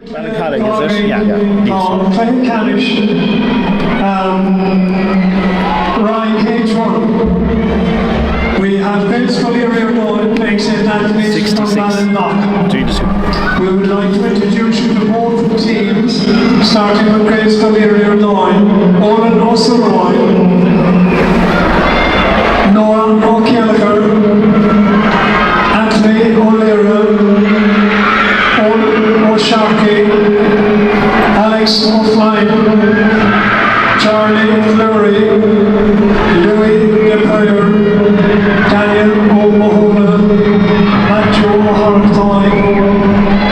Ballincollig, is it? Yeah. Craig Canish, Ryan H1. We have GS Ui Riordain playing St. Anthony's from Ballincollig. We would like to introduce you to both teams, starting with GS Ui Riordain, Owen O'Sullivan, Noah O'Kelleher, Anthony O'Leary, Owen O'Sharkey, Alex O'Flynn, Charlie O'Fleury, Louis DePuyer, Daniel O'Mahona, Matthew O'Hartoy,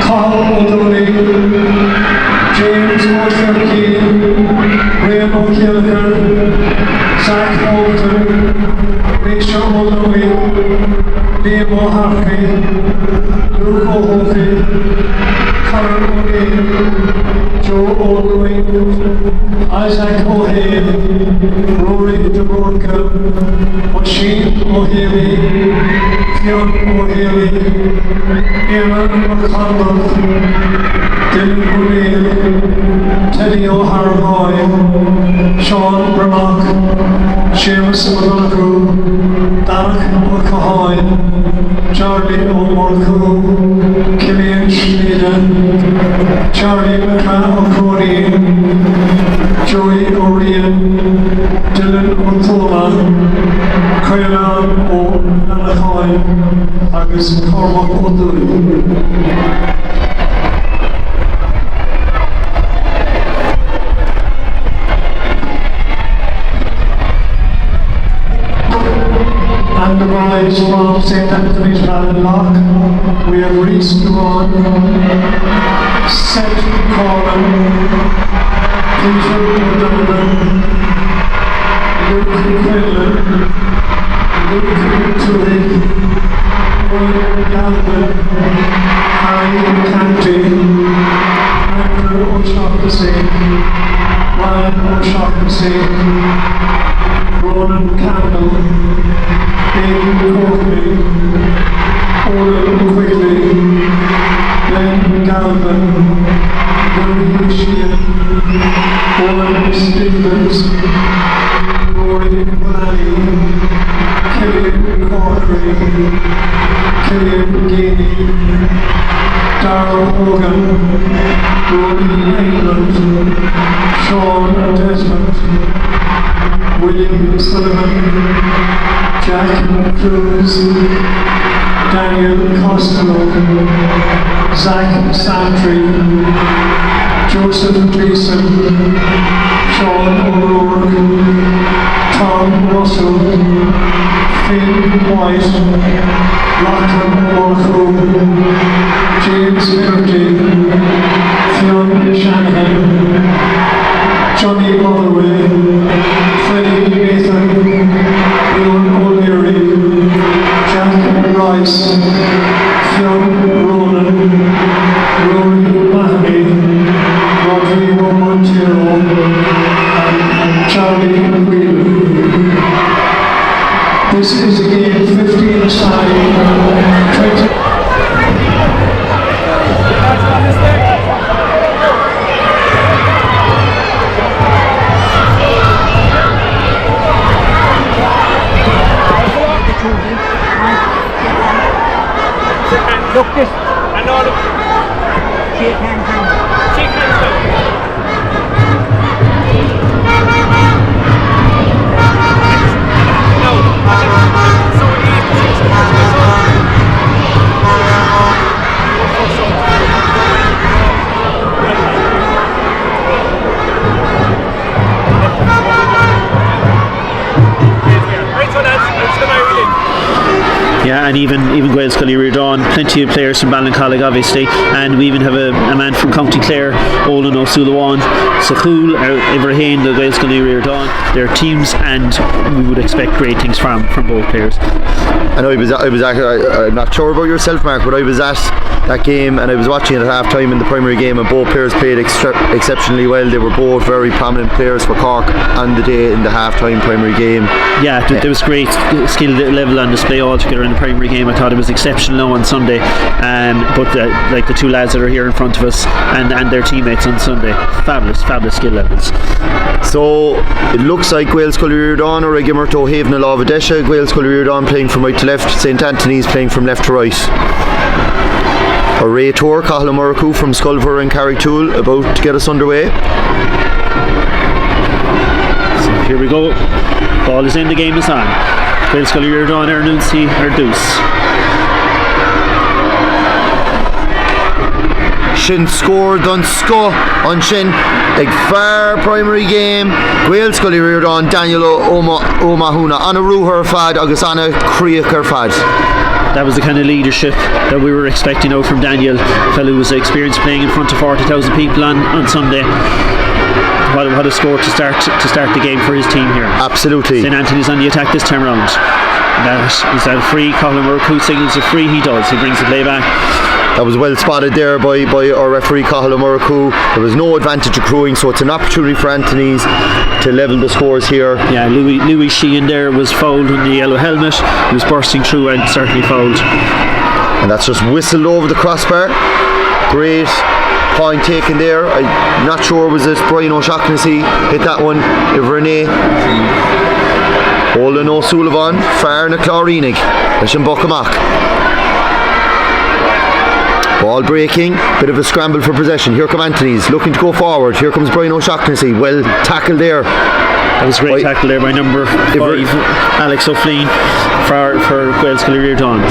Carl O'Downey, James O'Shirkey, Graham O'Kelleher, Zach Moulton, Misha O'Lowy, Liam O'Harkey, Luke O'Hockey, Conor O'Neill, Joe O'Lowy, Isaac O'Hale, Rory DeBorca, Oisin O'Haley, Fionn O'Haley, Eamon McConnell, Dylan O'Neill, Teddy O'Harroy, Sean Bramach, Seamus O'Donoghue, Darach O'Cahoy, Charlie O'Morco, Killian Schneeder, Charlie McCann O'Cody, Joey O'Rian, Dylan O'Toma, Caolan O'Nalachoy, agus Cormac O'Dooley. And the boys from St. Anthony's Ballincollig, we have Reese Duran, Seth Corman, Peter O'Donovan, Luke Quinlan, Luke Tuig, Owen Galvin, Harry Canty, Andrew O'Shaughnessy, Ryan O'Shaughnessy, Ronan Campbell, Aidan Courtney, Owen Quigley, Glenn Galvin, Louis Sheehan, Owen Stevens, Rory Valley, Killian Corkery, Killian Gainey, Darrell Hogan, Rodney England, Sean Desmond, William Sullivan, Jack Cruz, Daniel Costello, Zach Santry, Joseph Gleason, Sean O'Rourke, Tom Russell, Finn White, Lachlan O'Marco, James Verdi, Fionn Shanahan, Johnny Holloway, Freddie Nathan, Leon O'Leary, Jack Rice, Fionn Ronan, Rory Mahoney, Rodrigo Montero, and Charlie Wheeler. This is a game 15 aside, 20. Look this. I know. Look. Shake hands down. Shake hands down. No. So Yeah, and even GS Ui Riordain, plenty of players from Ballincollig obviously, and we even have a man from County Clare, Olin O'Sullivan, Sahul, Ibrahim, the GS Ui Riordain. They're teams, and we would expect great things from both players. I know I'm not sure about yourself, Mark, but I was at that game and I was watching it at half time in the primary game, and both players played exceptionally well. They were both very prominent players for Cork on the day in the half time primary game. Yeah, there was great skill level on display altogether in the primary primary game. I thought it was exceptional on Sunday, but like the two lads that are here in front of us and their teammates on Sunday, fabulous skill levels. So it looks like Gael Scully Riordain or Regimerto Haven Alava Desha. Gael Scully Riordain playing from right to left, St Anthony's playing from left to right. A Ray Tour, Cahill Muraku from Sculver and Carricktool about to get us underway. So here we go. Ball is in, the game is on. Gael Scully Riordain, Ernunsi, Deuce. Shin score done sco on Shin. Ag fair primary game. Gael Scully Riordain, Daniel O'Mahuna. Anna Ruher Fad, Agus Anna Creaker Fad. That was the kind of leadership that we were expecting out from Daniel, a fellow who was experienced playing in front of 40,000 people on Sunday. What a score to start the game for his team here. Absolutely. St Anthony's on the attack this time round. Is that a free? Colin Muraku signals a free. He does. He brings the play back. That was well spotted there by our referee Cahill Muraku. There was no advantage accruing, so it's an opportunity for Anthony's to level the scores here. Yeah, Louis Sheehan there was fouled in the yellow helmet. He was bursting through and certainly fouled. And that's just whistled over the crossbar. Great point taken there. I'm not sure, was it Brian O'Shaughnessy hit that one? Ivernay. Olin O'Sullivan, Far na Clorinig, Lishon Buckamak. Ball breaking, bit of a scramble for possession. Here come Anthony's, looking to go forward. Here comes Brian O'Shaughnessy, well tackled there. That was a great tackle there by number 5, Alex O'Flynn for Gael Scully Riordain.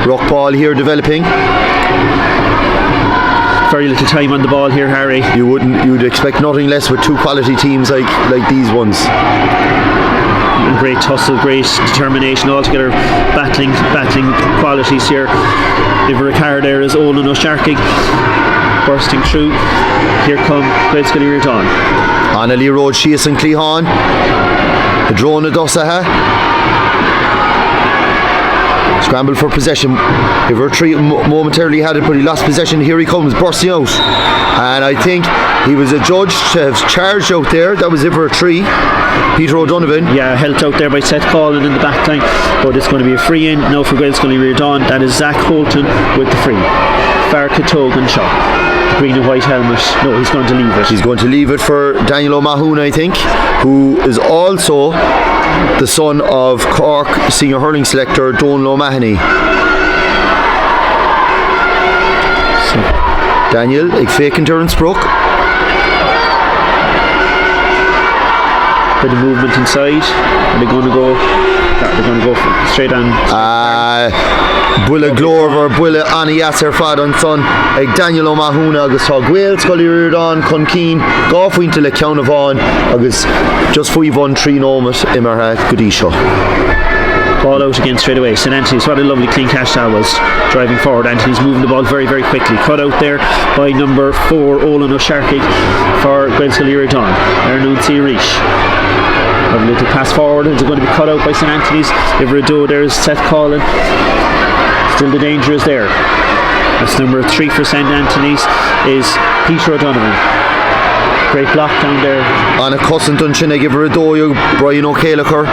Rock ball here developing. Very little time on the ball here, Harry. You'd expect nothing less with two quality teams like these ones. Great tussle, great determination, altogether battling qualities here. Iver Car there is Olin O'Sharkig bursting through. Here come Gael Scully Riordain. Annalee Road, Sheas and Clehan. The drone of Dossaha. Scramble for possession. Iver Tree momentarily had it, but he lost possession. Here he comes, bursting out. And I think he was adjudged to have charged out there. That was Iver Tree. Peter O'Donovan. Yeah, helped out there by Seth Collin in the back line. But it's going to be a free in now for Gael Scully Riordain. That is Zach Holton with the free. Far Katogan shot. Green and white helmet. No, he's going to leave it. He's going to leave it for Daniel O'Mahuna, I think, who is also the son of Cork senior hurling selector Donal O'Mahony. So, Daniel, ag fake endurance broke. Bit of movement inside. Are they going to go? They're going to go straight on. Bulla Glover, Bulla Annie Yasser Fad on son, ag Daniel O'Mahuna agus tá Gael Scully Riordain chun cín gáfuinte le ceann bháin agus just faoi bhain trí nómas imartha go dtí seo. Ball out again straight away. St Anthony's, what a lovely clean catch that was. Driving forward, Anthony's moving the ball very, very quickly. Cut out there by number 4, Olin O'Sharkig for Gael Scully Riordain. Ernunsi Rish. A little pass forward. It's going to be cut out by St Anthony's. Iverdale, there's Seth Collin. Still the danger is there. That's number 3 for St Anthony's is Peter O'Donovan. Great block down there. Anna Cussin Dunchin, give her a doyle, Brian O'Callagher.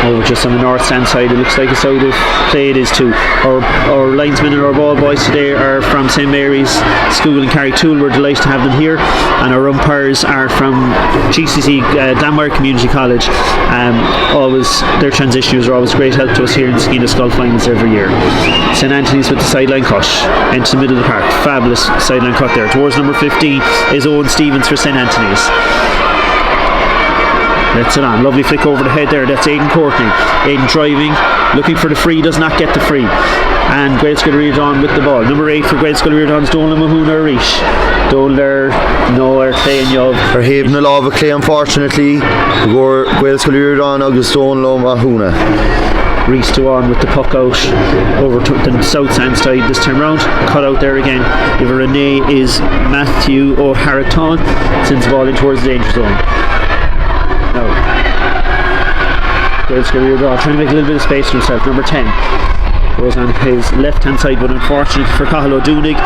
Oh, just on the north stand side, it looks like it's out of play. It is too. Our linesmen and our ball boys today are from St Mary's School in Carricktool. We're delighted to have them here, and our umpires are from GCC Glanmire Community College. Always their transitioners are always great help to us here in the Skeena Skull finals every year. St Anthony's with the sideline cut into the middle of the park. Fabulous sideline cut there. Towards number 15 is Owen Stevens for St Anthony's. That's it on. Lovely flick over the head there. That's Aidan Courtney. Aidan driving, looking for the free, does not get the free. And Gael Scully Riordain with the ball. Number 8 for Gael Scully Riordain is Donal Mahuna Rish. Doler, no, Clay and Yov. Or Haven a lot of Clay, unfortunately. Gael Scully Riordain, August Donal Mahuna. Reese to on with the puck out over to the south stand side this time round. Cut out there again. Iver Renee is Matthew O'Harriton. Sends the ball in towards the danger zone. Gael Scully Riordain trying to make a little bit of space for himself. Number 10 goes on his left hand side, but unfortunately for Cathal O'Doonig,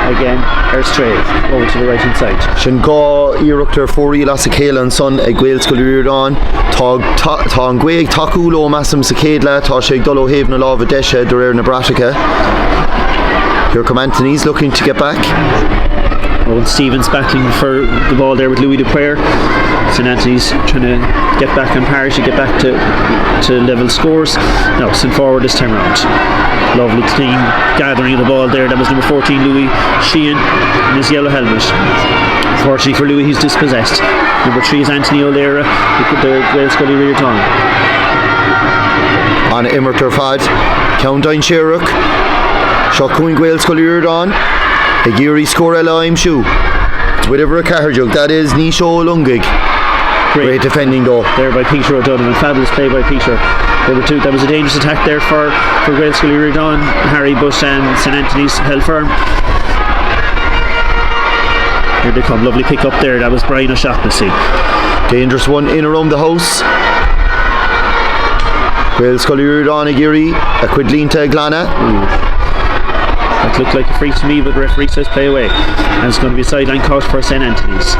again straight over to the right hand side. Sin gá iireachtar fórí las a chéile an son ag Gael Scoil Riordain tá an gcuig takeúló massam sa céadla tá sé ag dul ó Haven na lámh a deise de réir na Bratica. Here come Anthony's looking to get back. Owen Stevens battling for the ball there with Louis Dupuer. St Anthony's trying to get back on par to get back to level scores. Now sent forward this time round. Lovely clean gathering of the ball there. That was number 14 Louis Sheehan in his yellow helmet. Unfortunately for Louis, he's dispossessed. Number 3 is Anthony O'Leary, the Gael Scoil Riordain. On Imerter fad Countdown Sherrock Seo Cúin Gael Scoil Riordain a Geary score I'm shoe. It's whatever a car jug that is Nisho Lungig. Great defending though. There by Peter O'Donovan. Fabulous play by Peter. That was a dangerous attack there for Gael Scoil Riordain. Harry Bush and St Anthony's held firm. Here they come. Lovely pick up there. That was Brian O'Shaughnessy. Dangerous one in around the house. Gael Scoil Riordain a Geary a Quidlínta Glana. That looked like a free to me, but the referee says play away. And it's going to be a sideline caught for St Anthony's.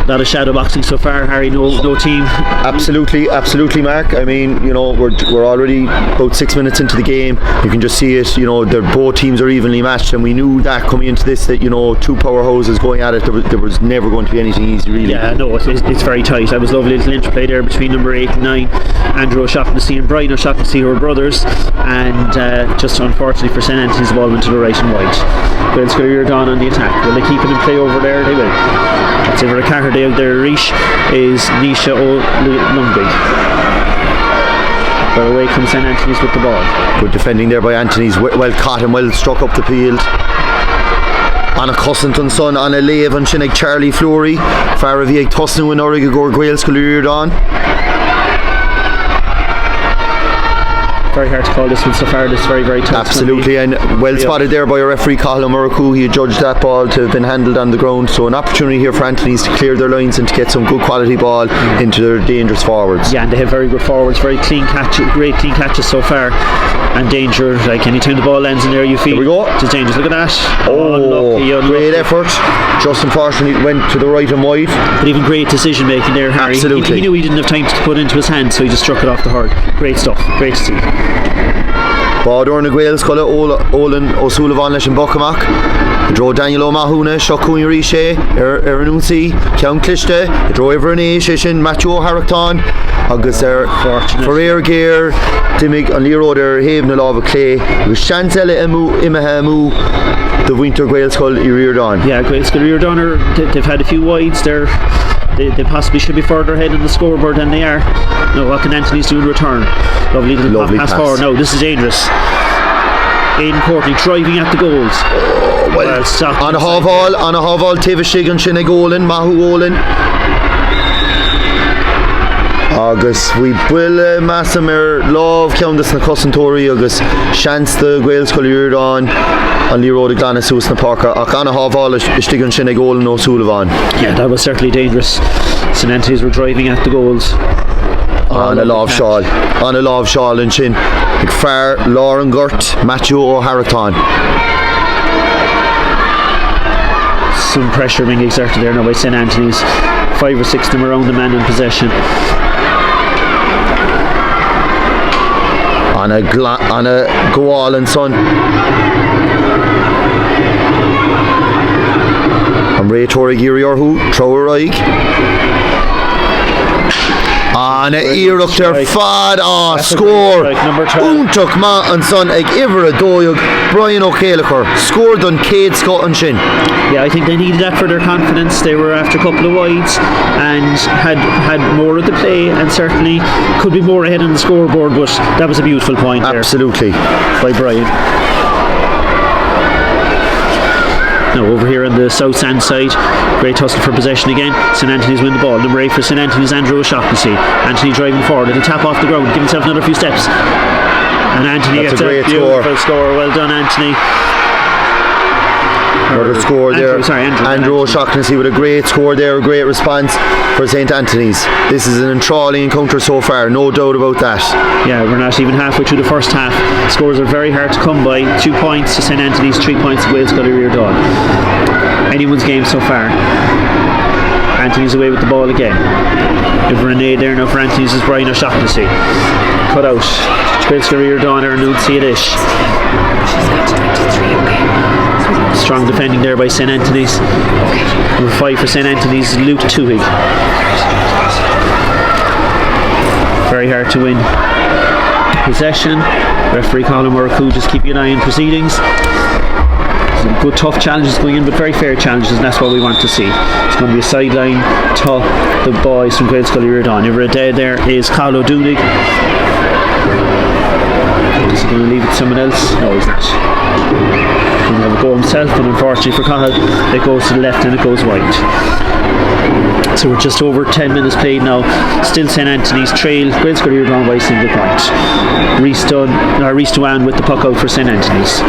A lot of shadow boxing so far, Harry. No team. Absolutely, Mark. I mean, you know, we're already about 6 minutes into the game. You can just see it. You know, both teams are evenly matched, and we knew that coming into this that, you know, two powerhouses going at it. There was never going to be anything easy, really. Yeah, no, it's very tight. That was a lovely little interplay there between number 8 and 9, Andrew O'Shaughnessy and Brian O'Shaughnessy, who were brothers, and just unfortunately for St Anthony's, the ball went to the right and wide. Gael Scoil Riordain on the attack. Will they keep it in play over there? They will. That's it for a Carter Day out there. Rish is Nisha O'Lungig. But away comes St Anthony's with the ball. Good defending there by Anthony's. Well caught and well struck up the field. On a Cussenton son, on a Lave and Shinnig Charlie Flory. Faravig Tusnu and Origagor Gael Scoil Riordain. Very hard to call this one so far. This is very, very tough. Absolutely, and well spotted there by a referee, Cathal O'Muraku. He judged that ball to have been handled on the ground, so an opportunity here for Anthony's to clear their lines and to get some good quality ball into their dangerous forwards. Yeah, and they have very good forwards, very clean catches, great clean catches so far, and danger, like anytime the ball lands in there you feel there we go. It's dangerous. Look at that. Unlucky. Great effort. Just unfortunately went to the right and wide. But even great decision making there, Harry. Absolutely. He knew he didn't have time to put it into his hand, so he just struck it off the hurl. Great stuff. Great to see. Bádor na Gael Scoil Olin O'Sullivan leis an Buckamach. Dro Daniel O'Mahuna Seo Cúin Riordain an únsaí ceann cliste dro iver an éis sin Matthew O'Harrachtan agus for Gear Dimig an líróid Haven na lámh a clé agus seans eile imethe mú the winter Gael Scoil Riordain. Yeah, Gael Scoil Riordain they've had a few wides there. They possibly should be further ahead in the scoreboard than they are. No, what can Anthony's do in return? Lovely little pass forward. No, this is dangerous. Aidan Courtney driving at the goals. Well stopped. On a Haval Tivishig and Shinnig Olin, Mahu Olin. Agus we will Massamer love Countess na Cussentory agus chance the Gael Scoil Riordain an líróid Glana Sús na Parker ach an a Haval Istigan Shinnig Olin O'Sullivan. Yeah, that was certainly dangerous. St Anthony's were driving at the goals. On a love shawl and Shin ag Fair Lauren Gurt Matthew O'Harrachtan. Some pressure being exerted there now by St Anthony's. 5 or 6 of them around the man in possession. On a Goal and son. And Ray Torrig Iriorhu Trower Raig. On a Iireachtar fad score Úntaach ma an son ag Ivor a Dóig Brian O'Callagher scored on Cade Scott and Shin. Yeah, I think they needed that for their confidence. They were after a couple of wides and had more of the play and certainly could be more ahead on the scoreboard, but that was a beautiful point there. Absolutely. By Brian. Now over here on the south stand side, great tussle for possession again. St Anthony's win the ball. Number 8 for St Anthony's Andrew O'Shaughnessy. Anthony driving forward, it'll tap off the ground, give himself another few steps. And Anthony gets a beautiful score. Well done, Anthony. Another score there. Andrew O'Shaughnessy with a great score there, a great response for St. Anthony's. This is an enthralling encounter so far, no doubt about that. Yeah, we're not even halfway through the first half. Scores are very hard to come by. 2 points to St. Anthony's, 3 points to Wales Ui Riordain. Anyone's game so far. Anthony's away with the ball again. If Renee there now for Anthony's is Brian O'Shaughnessy. Cut out. Wales Ui Riordain are new see it ish. Strong defending there by St. Anthony's. Number 5 for St. Anthony's, Luke Tuhig. Very hard to win possession. Referee Colin Murraku just keeping an eye on proceedings. Some good tough challenges going in, but very fair challenges, and that's what we want to see. It's going to be a sideline to the boys from Wales Ui Riordain. Over there is Carlo Doonig. Is he going to leave it to someone else? No, he's not. He'll have a go himself, but unfortunately for Cahill, it goes to the left and it goes wide. So we're just over 10 minutes played now. Still St. Anthony's trail. Wales Ui Riordain by a single point. Reece Duan with the puck out for St. Anthony's.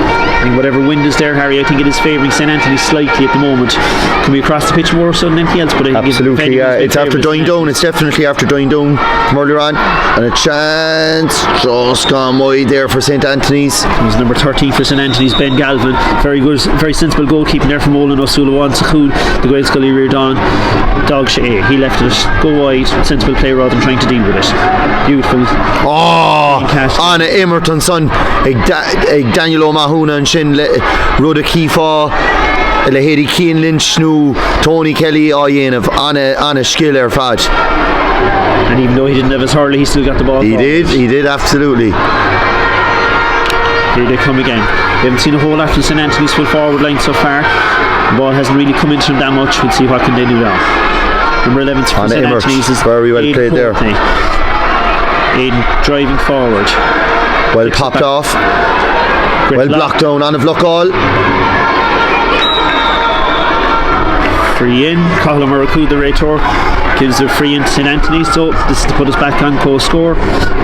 And whatever wind is there, Harry, I think it is favouring St. Anthony's slightly at the moment. Can we across the pitch more so than anything else? But absolutely, yeah. It's after dying down. It's definitely after dying down from earlier on. And a chance just gone wide there for St. Anthony's. It was number 13 for St. Anthony's, Ben Galvin. Very good, very sensible goalkeeping there from Olin O'Sullivan. Sakhul, the Wales Ui Riordain dog Shea. He left it go wide, sensible play rather than trying to deal with it. Beautiful. Oh, Anna Emerton son, Daniel O'Mahuna and Shin Rhoda Keefa, Lahedi Keane Lynch Snoo, Tony Kelly Oyenav, Anna Skiller Fad. And even though he didn't have his hurley, he still got the ball. He did absolutely. Here they come again. We haven't seen a whole lot from St. Anthony's full forward line so far. The ball hasn't really come into them that much. We'll see what can they do now. Number 11 for St. Anthony's is very well played there. Aidan driving forward. Well popped off. Well blocked down on a block all. Free in. Colin Murraku, the Raytor, gives a free in to St. Anthony's. So this is to put us back on post score.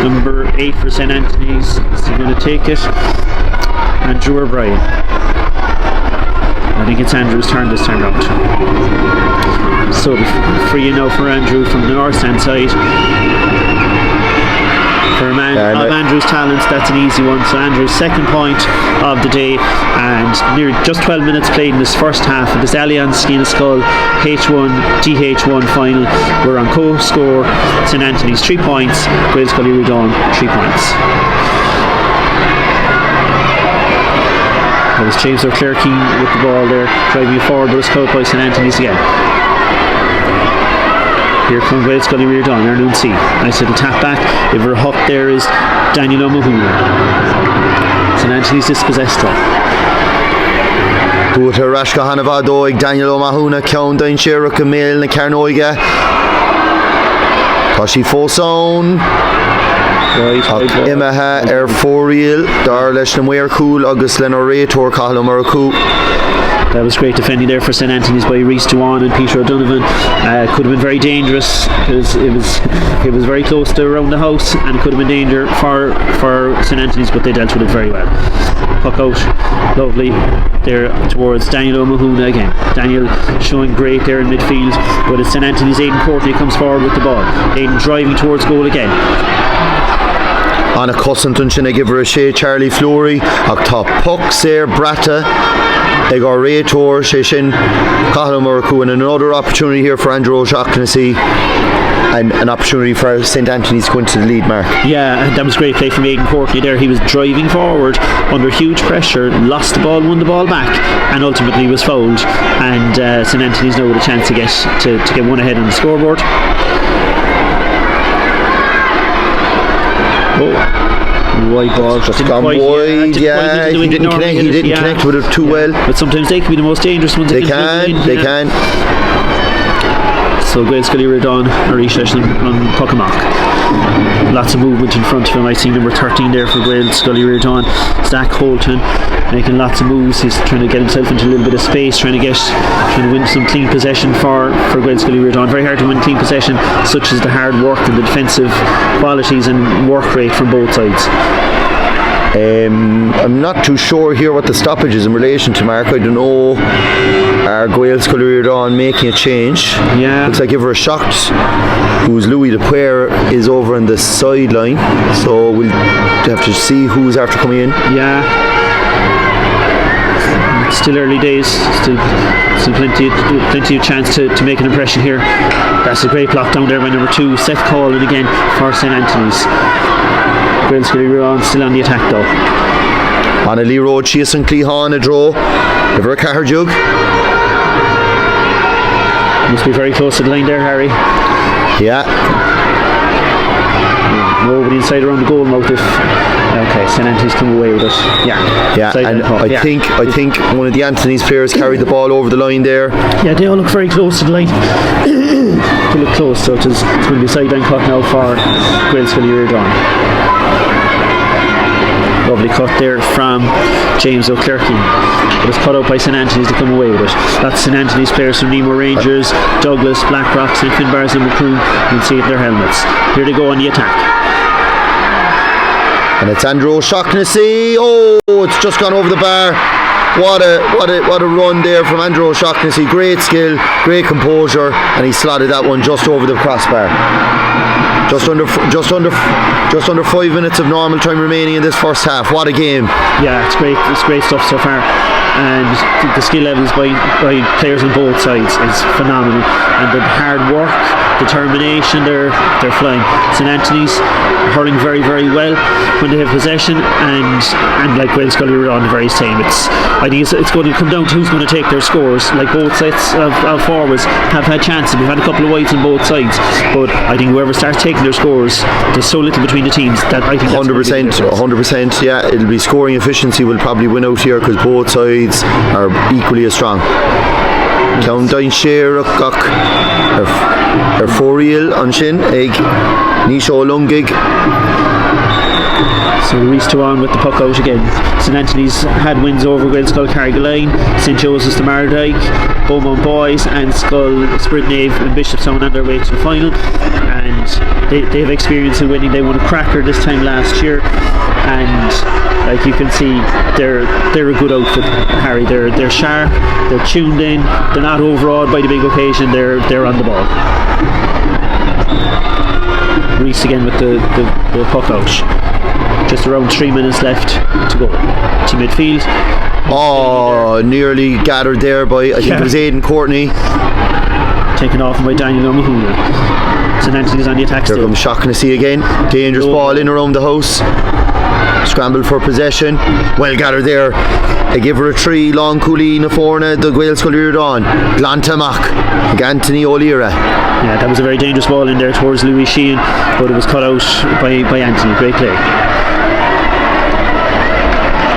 Number 8 for St. Anthony's. Is he going to take it? Andrew or Brian? I think it's Andrew's turn this time round. So the free in now for Andrew from the north stand side. For a man of Andrew's talents, that's an easy one. So Andrew's second point of the day, and nearly just 12 minutes played in this first half of this Allianz Skeena Skull H1 DH1 final. We're on co-score. St. Anthony's 3 points, Wales Ui Riordain 3 points. That was James O'Clerkin with the ball there, driving it forward, but it's caught by St. Anthony's again. Here comes Wales Ui Riordain, Arnoon C. Nice little tap back. Over hook there is Daniel O'Mahuna. St. Anthony's dispossessed though. Búta Rashka Hanavadóig, Daniel O'Mahuna, Count Dain Shiruk, Emil na Carnoiga. Tashi Foson. Imaha Foriel, Darlesh Namuir Cool, August Lenor Raytor, Cahill Murraku. That was great defending there for St. Anthony's by Reece Duan and Peter O'Donovan. Could have been very dangerous because it was very close to around the house, and it could have been danger for St. Anthony's, but they dealt with it very well. Puck out, lovely there towards Daniel O'Mahuna again. Daniel showing great there in midfield, but it's St. Anthony's Aidan Courtney comes forward with the ball. Aidan driving towards goal again. Anna Cossington Shinna give her a shea, Charlie Flory, Octop Puck, Sayre Bratta, Egor Raytor, Shishin, Cahill Murraku, and another opportunity here for Andrew O'Shaughnessy, and an opportunity for St. Anthony's going to the lead mark. Yeah, that was great play from Aidan Courtney there. He was driving forward under huge pressure, lost the ball, won the ball back, and ultimately was fouled. And St. Anthony's now with a chance to get one ahead on the scoreboard. Wide ball, just gone wide. He didn't connect with it too well. But sometimes they can be the most dangerous ones. They can. So Wales Ui Riordain are each on Puckamock. Lots of movement in front of him. I see number 13 there for Wales Ui Riordain, Zach Holton, making lots of moves. He's trying to get himself into a little bit of space, trying to win some clean possession for Wales Ui Riordain. Very hard to win clean possession, such as the hard work and the defensive qualities and work rate from both sides. I'm not too sure here what the stoppage is in relation to, Mark. I don't know. Are GS Ui Riordain making a change? Yeah. Looks like Ivor Shocked, who's Louis the player, is over on the sideline. So we'll have to see who's after coming in. Yeah. Still early days. Still plenty of chance to make an impression here. That's a great block down there by number 2, Seth Collin again for St Anthony's. GS Ui Riordain still on the attack though. On a Lee Road, chasing Clehan, a draw. Ivor a car jug. Must be very close to the line there, Harry. Yeah. Nobody inside around the goal mouth. Okay, St Anthony's come away with it. Yeah. Yeah, and I think one of the Anthony's players carried the ball over the line there. Yeah, they all look very close to the line. They look close, so it's going to be a sideline cut now for GS Ui Riordain. Lovely cut there from James O'Clerkin. It was cut out by St Anthony's to come away with it. That's St Anthony's players from Nemo Rangers, Douglas, Blackrock, St Finbarrs and Macroom. You can see it in their helmets. Here they go on the attack. And it's Andrew O'Shaughnessy. Oh, it's just gone over the bar. What a run there from Andrew O'Shaughnessy. Great skill, great composure, and he slotted that one just over the crossbar. Just under 5 minutes of normal time remaining in this first half. What a game! Yeah, it's great stuff so far, and the skill levels by players on both sides is phenomenal, and the hard work, determination, they're flying. St Anthony's hurling very, very well when they have possession, and like GS Ui Riordain the very same. I think it's going to come down to who's going to take their scores. Like both sets of forwards have had chances. We've had a couple of wides on both sides, but I think whoever starts taking their scores, there's so little between the teams that I think 100%. Yeah, it'll be scoring efficiency will probably win out here because both sides are equally as strong. Count down share Gok or 4 on shin egg Nisho Lungig. So Reese to on with the puck out again. St Anthony's had wins over Gaelscoil Carrigaline, St Joseph's to Mardyke, Beaumont Boys and Skull Spridnave and Bishopstown on their way to the final, and they have experience in winning. They won a cracker this time last year, and like you can see, they're a good outfit, Harry. They're sharp, they're tuned in, they're not overawed by the big occasion, they're on the ball. Reese again with the puck out. Just around 3 minutes left to go to midfield. Oh, nearly gathered there by I think it was Aidan Courtney. Taken off by Daniel O'Mahuna. St Anthony's on the attack still. There comes Shaughnessy again. Dangerous ball in around the house. Scramble for possession. Well gathered there. I give her a 3 long coolie na forna the GS Ui Riordain. Glantamak. Anthony O'Leary. Yeah, that was a very dangerous ball in there towards Louis Sheehan, but it was cut out by Anthony. Great play.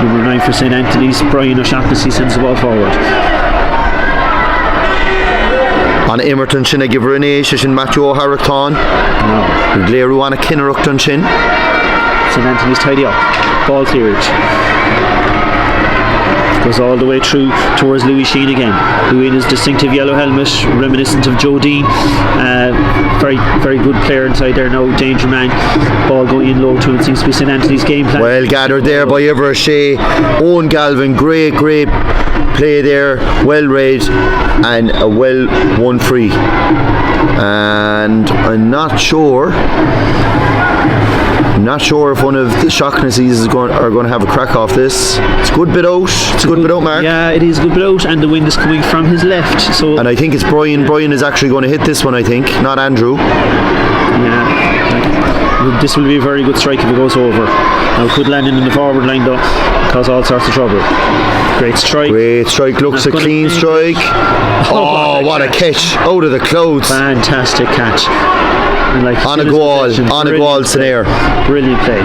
Number 9 for St Anthony's, Brian O'Shaughnessy sends the ball forward. On Emerton Shin, I give her an A, Shishin Matthew O'Harrickton. Gleru on a Kinneruckton Shin. St Anthony's tidy up. Ball cleared. Goes all the way through towards Louis Sheehan again. Louis in his distinctive yellow helmet, reminiscent of Joe Dean. Very, very good player inside there now, danger man. Ball going in low to him, seems to be St Anthony's game plan. Well gathered there by Ivor Shea. Owen Galvin, great play there, well read and a well won free. And I'm not sure if one of the Shaughnessy's are going to have a crack off this. It's a good bit out. Mark. Yeah, it is a good bit out, and the wind is coming from his left. So, and I think it's Brian. Brian is actually going to hit this one, I think, not Andrew. Yeah, this will be a very good strike if it goes over. Now, could land in the forward line though, cause all sorts of trouble. Great strike. Looks a clean strike. Oh, what a catch out of the clouds. Fantastic catch. Like on a goal snare. Brilliant play.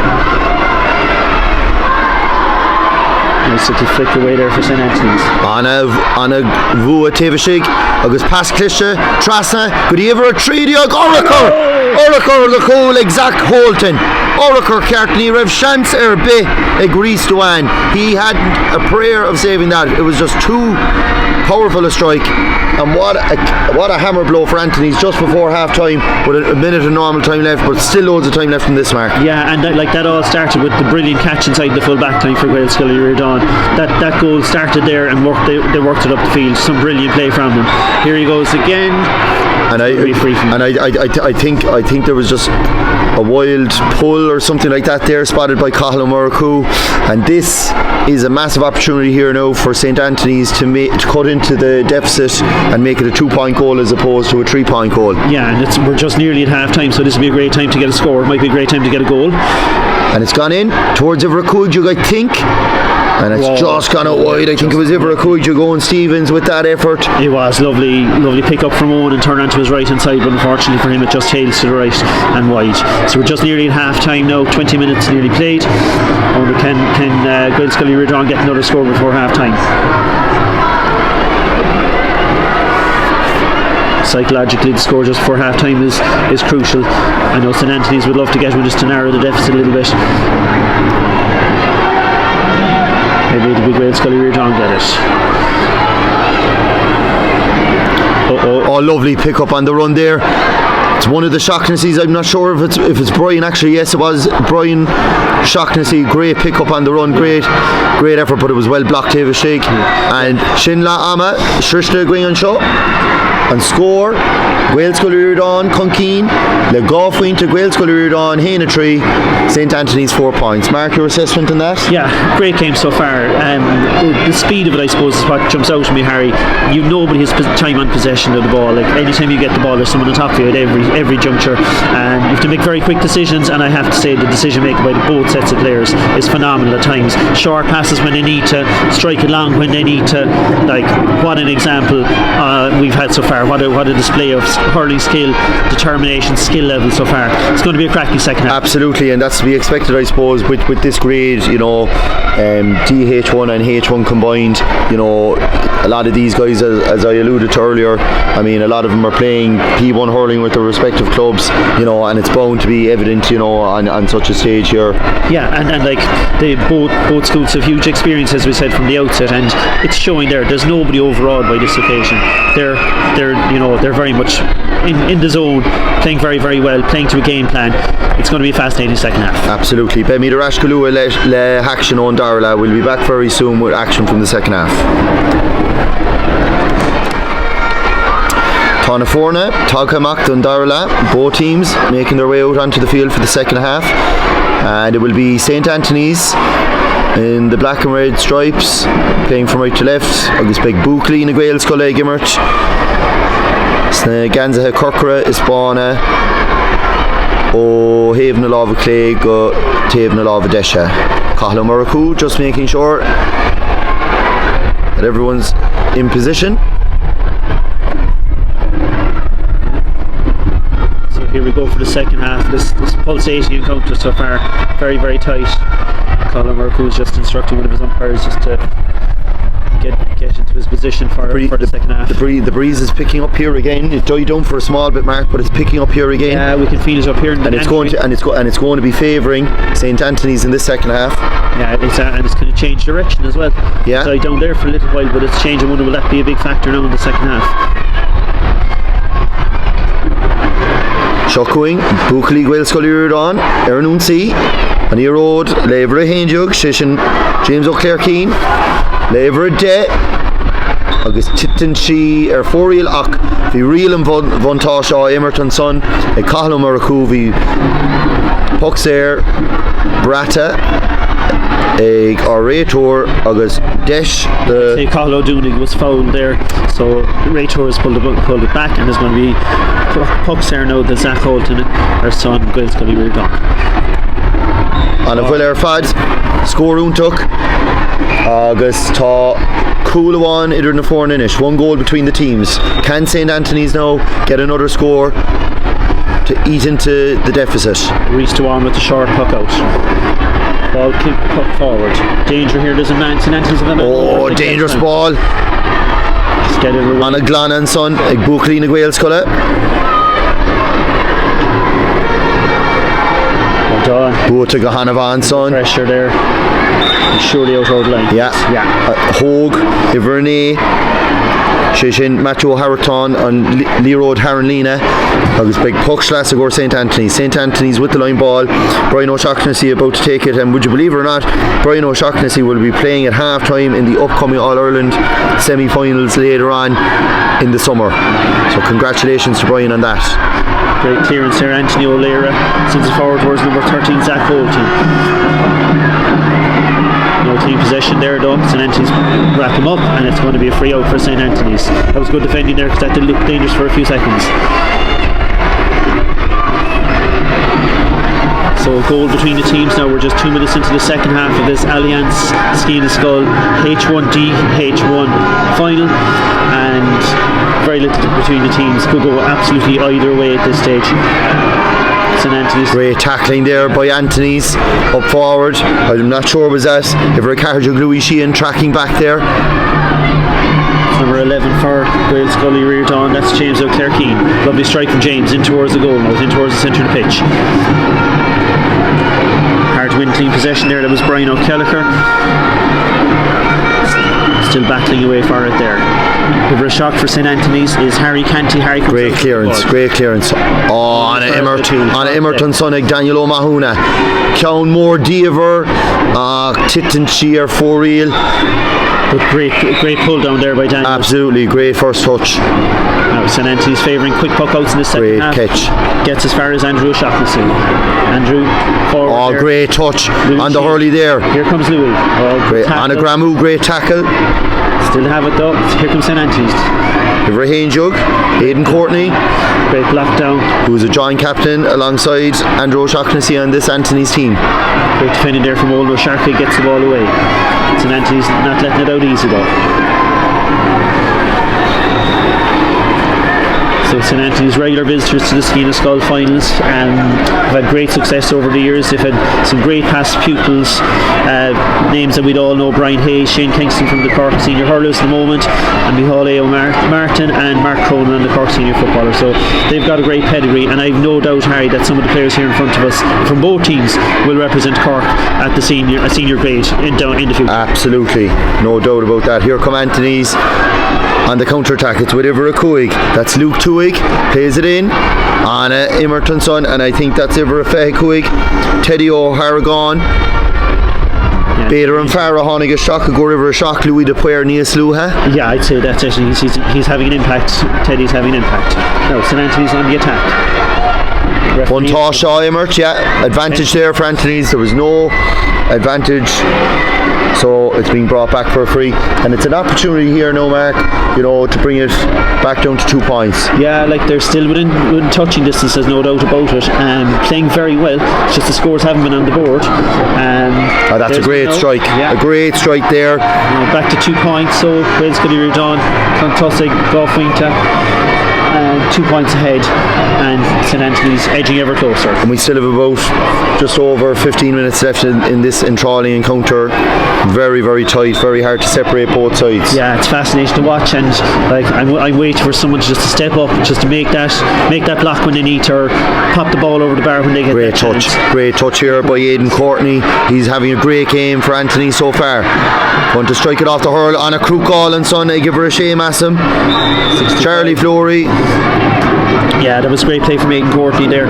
Nice little flick away there for St Anthony's. On a Vua Tevishig, Agus Pasklisha, Trasa, could he ever a 3 Oracle, the cool exact Holton. Oracle Cartney Rev Chance Erbe Egris Duan. He hadn't a prayer of saving that. It was just too powerful a strike, and what a hammer blow for Anthony's just before half time with a minute of normal time left, but still loads of time left in this, Mark. Yeah, and that all started with the brilliant catch inside the full back line for Gael Scully Riordain. That goal started there and they worked it up the field. Some brilliant play from them. Here he goes again. And I think there was just a wild pull or something like that there spotted by Cathal O'Murraku, and this is a massive opportunity here now for St. Anthony's to cut into the deficit and make it a 2-point goal as opposed to a 3-point goal. Yeah, and we're just nearly at half time, so this will be a great time to get a score. It might be a great time to get a goal. And it's gone in towards Iverakujuk, I think. And it's just gone out wide. I think it was Iverakujuk going Stevens with that effort. It was lovely pick up from Owen and turn onto his right hand side, but unfortunately for him it just tails to the right and wide. So we're just nearly at half time now, 20 minutes nearly played. I wonder can Gael Scully Riordain get another score before half time? Psychologically, the score just before half time is crucial. I know St. Anthony's would love to get one just to narrow the deficit a little bit. Maybe it'll be Gael Scully Riordain get it. Oh, lovely pick up on the run there. It's one of the Shaughnessy's. I'm not sure if it's Brian actually. Yes, it was Brian Shaughnessy. Great pick up on the run. Great effort, but it was well blocked. David Shake and Shinla Ama Shrishna going on shot and score. Gael Scully Riordain Conkeen Le Goffwin to Gael Scully Riordain Haina 3 St. Anthony's 4 points. Mark, your assessment on that? Yeah, great game so far. The speed of it, I suppose, is what jumps out to me, Harry. Nobody has time on possession of the ball. Like anytime you get the ball, there's someone on top of you at every juncture, and you have to make very quick decisions. And I have to say the decision making by both sets of players is phenomenal at times. Short passes when they need to, strike it long when they need to. Like, what an example we've had so far. What a display of hurling skill, determination, skill level so far. It's going to be a cracking second half. Absolutely, and that's to be expected, I suppose, with this grade. You know, DH1 and H1 combined. You know, a lot of these guys, as I alluded to earlier, I mean, a lot of them are playing P1 hurling with their respective clubs. You know, and it's bound to be evident, you know, on such a stage here. Yeah, and like both schools have huge experience, as we said from the outset, and it's showing there. There's nobody overawed by this occasion. They're very much in the zone, playing very, very well, playing to a game plan. It's going to be a fascinating second half. Absolutely. Bemi Darashkalua le action on Darla. We'll be back very soon with action from the second half. Tánaforna, Taghamak and Darla, both teams making their way out onto the field for the second half, and it will be St. Anthony's in the black and red stripes playing from right to left. Agus big Buckley na Gael Scully Gimmert Sna Ganzaha Corcora Ispana O Haven Lava Clay go Taven Lava Desha. Cathal O'Murraku just making sure that everyone's in position. So here we go for the second half. This pulsating encounter so far, very, very tight. Cathal O'Murraku is just instructing one of his umpires just to get into his position for the second half. The breeze is picking up here again. It died down for a small bit, Mark, but it's picking up here again. Yeah, we can feel it up here, and it's going to be favouring St. Anthony's in this second half. Yeah, and it's going to change direction as well. Yeah, it died down there for a little while, but it's changing. I wonder will that be a big factor now in the second half? Shokuing, Buckley Gael Scully Riordain, Ernún C, and he road, Lever Hainjug, Shishin, James O'Clair Keane, Lever De, August Tipton She, Foriel Ock, the real and Von Tashaw, Emerton Son, a Cathal O'Murraku, the Puxair, Brata, a Orator, August Desh. The Cathal O'Dooney was fouled there, so Raytor has pulled it back, and there's going to be Puxair now, the Zach Holton, our son, Gael Scully Riordain. On a Will Fad, score took August Ta Coolawan Idr na Forninish. 1 goal between the teams. Can St. Anthony's now get another score to eat into the deficit? Reese Dewan with the short puck out. Ball kick puck forward. Danger here, there's a man. St. Anthony's have a man. Oh, dangerous ball. Just get it away. On a Glan and Son, a Buckley na Gael Scully. Gone. Go to Gahanavan, son. Pressure there. He's surely out over the line. Yeah. Hogue, Ivernay, Shishin, Matthew O'Harraton and Leroy Harrenlina. Agus big puck slash go St. Anthony's. St. Anthony's with the line ball. Brian O'Shaughnessy about to take it, and would you believe it or not, Brian O'Shaughnessy will be playing at half time in the upcoming All-Ireland semi-finals later on in the summer. So congratulations to Brian on that. Great clearance there, Anthony O'Leary sends it forward towards number 13, Zach Bolton. No clean possession there though. St. Anthony's wrap him up, and it's going to be a free out for St. Anthony's. That was good defending there because that did look dangerous for a few seconds. So a goal between the teams now. We're just 2 minutes into the second half of this Allianz Ski and Skull H1D H1 final, and very little between the teams. Could go absolutely either way at this stage. St. Anthony's. Great tackling there by Anthony's up forward. I'm not sure was that if Ricardo Louis Sheehan tracking back there. Number 11 for Wales Ui Riordain, that's James O'Clair Keane. Lovely strike from James in towards the goal now, in towards the centre of the pitch. Hard to win clean possession there, that was Brian O'Kelleher. Still battling away for it there. Over a shock for St. Anthony's is Harry Canty. Great clearance. Oh, on a Emerton Sonig, Daniel O'Mahuna. Count more Deaver, Titan Shear, 4 real. But great pull down there by Daniel. Absolutely, great first touch. Now St. Anthony's favouring quick puck outs in the second half. Great catch. Gets as far as Andrew O'Shaughnessy. Andrew forward. Oh, there. great touch Louis on the hurley there. Here comes Louis. Oh, great. On a Gramu, great tackle. Still have it though. Here comes St. Anthony's. Ibrahim Jug, Aidan Courtney. Great block down. Who's a joint captain alongside Andrew O'Shaughnessy on this Anthony's team. Great defending there from Oldo. Sharkey gets the ball away. St. Anthony's not letting it out easy though. So St. Anthony's regular visitors to the Ski and Skull finals have had great success over the years. They've had some great past pupils, names that we'd all know: Brian Hayes, Shane Kingston from the Cork Senior Hurlers at the moment, and Micheál Martin and Mark Cronin on the Cork Senior Footballer. So they've got a great pedigree, and I've no doubt, Harry, that some of the players here in front of us from both teams will represent Cork at the senior grade in the future. Absolutely, no doubt about that. Here come Anthony's on the counter-attack. It's with Ivra Cuig. That's Luke Tuig, plays it in on Emerton son, and I think that's Ivra Cuig. Teddy O'Haragon, Bader and Farah Honig a shock, a go river a shock, Louis de Puer, Nias Luha. Yeah, I'd say that's it. He's having an impact. Teddy's having an impact. Now St. Anthony's on the attack. One toss, Shaw Emert, yeah. Advantage there for Anthony's. There was no advantage. So it's being brought back for a free, and it's an opportunity here now, Mark, to bring it back down to 2 points. Yeah, like they're still within touching distance, there's no doubt about it. Playing very well, it's just the scores haven't been on the board. That's a great strike. Yeah. A great strike there. Back to 2 points, so Wales Ui Riordain, Clontusig, Golfwinta, 2 points ahead, and St. Anthony's edging ever closer. And we still have about just over 15 minutes left in this enthralling encounter. Very, very tight, very hard to separate both sides. Yeah, it's fascinating to watch, and like I'm waiting for someone to step up, just to make that block when they need to, or pop the ball over the bar when they get great touch. Chance. Great touch here by Aidan Courtney. He's having a great game for Anthony so far. Want to strike it off the hurl on a Crook Gall and son. I give her a shame at him. Charlie Flory. Yeah, that was a great play from Aidan Courtney there.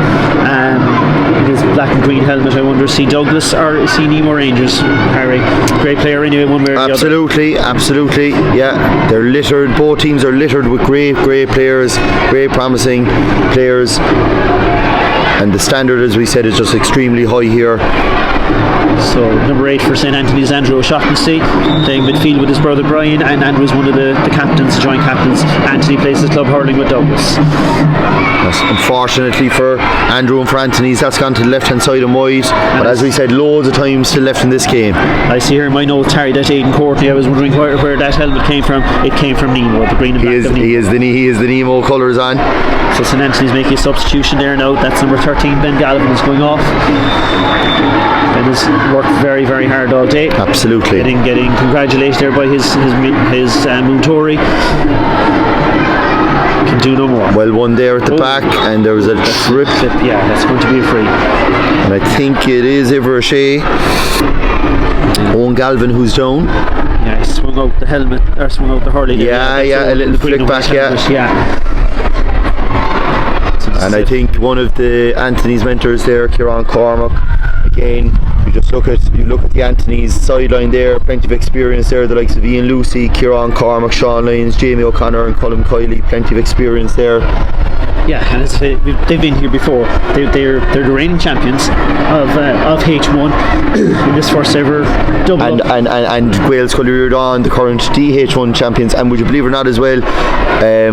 His black and green helmet. I wonder, see Douglas or see Nemo Rangers, Harry. Great player anyway, one way or the other. Absolutely. Yeah, they're littered. Both teams are littered with great players, great promising players, and the standard, as we said, is just extremely high here. So number 8 for St. Anthony's, Andrew O'Shaughnessy, playing midfield with his brother Brian, and Andrew's one of the captains, joint captains. Anthony plays his club hurling with Douglas. Yes, unfortunately for Andrew and for Anthony's, that's gone to the left hand side and wide, but as we said, loads of time still left in this game. I see here in my notes, Harry, that Aidan Courtney, I was wondering where that helmet came from. It came from Nemo, the green and black of Nemo. He is the Nemo colours on. So St. Anthony's making a substitution there now. That's number 13, Ben Galvin, is going off. Ben has worked very, very hard all day. Absolutely. Getting congratulated there by his Muntori. do no more. Well, one there at the back, and there was a trip. Yeah, that's going to be a free. And I think it is Ivershea. Owen Galvin who's down. Yeah, he swung out the helmet, or swung out the hurley. Yeah, a little flick back, yeah. And I think one of the Anthony's mentors there, Kieran Cormack, again, you look at the Anthony's sideline there, plenty of experience there, the likes of Ian Lucy, Kieran Cormack, Sean Lyons, Jamie O'Connor and Colin Kiley, plenty of experience there. Yeah, and they've been here before. They're the reigning champions of H1 in this first ever double. And Wales Ui Riordain, the current DH1 champions. And would you believe it or not, as well, I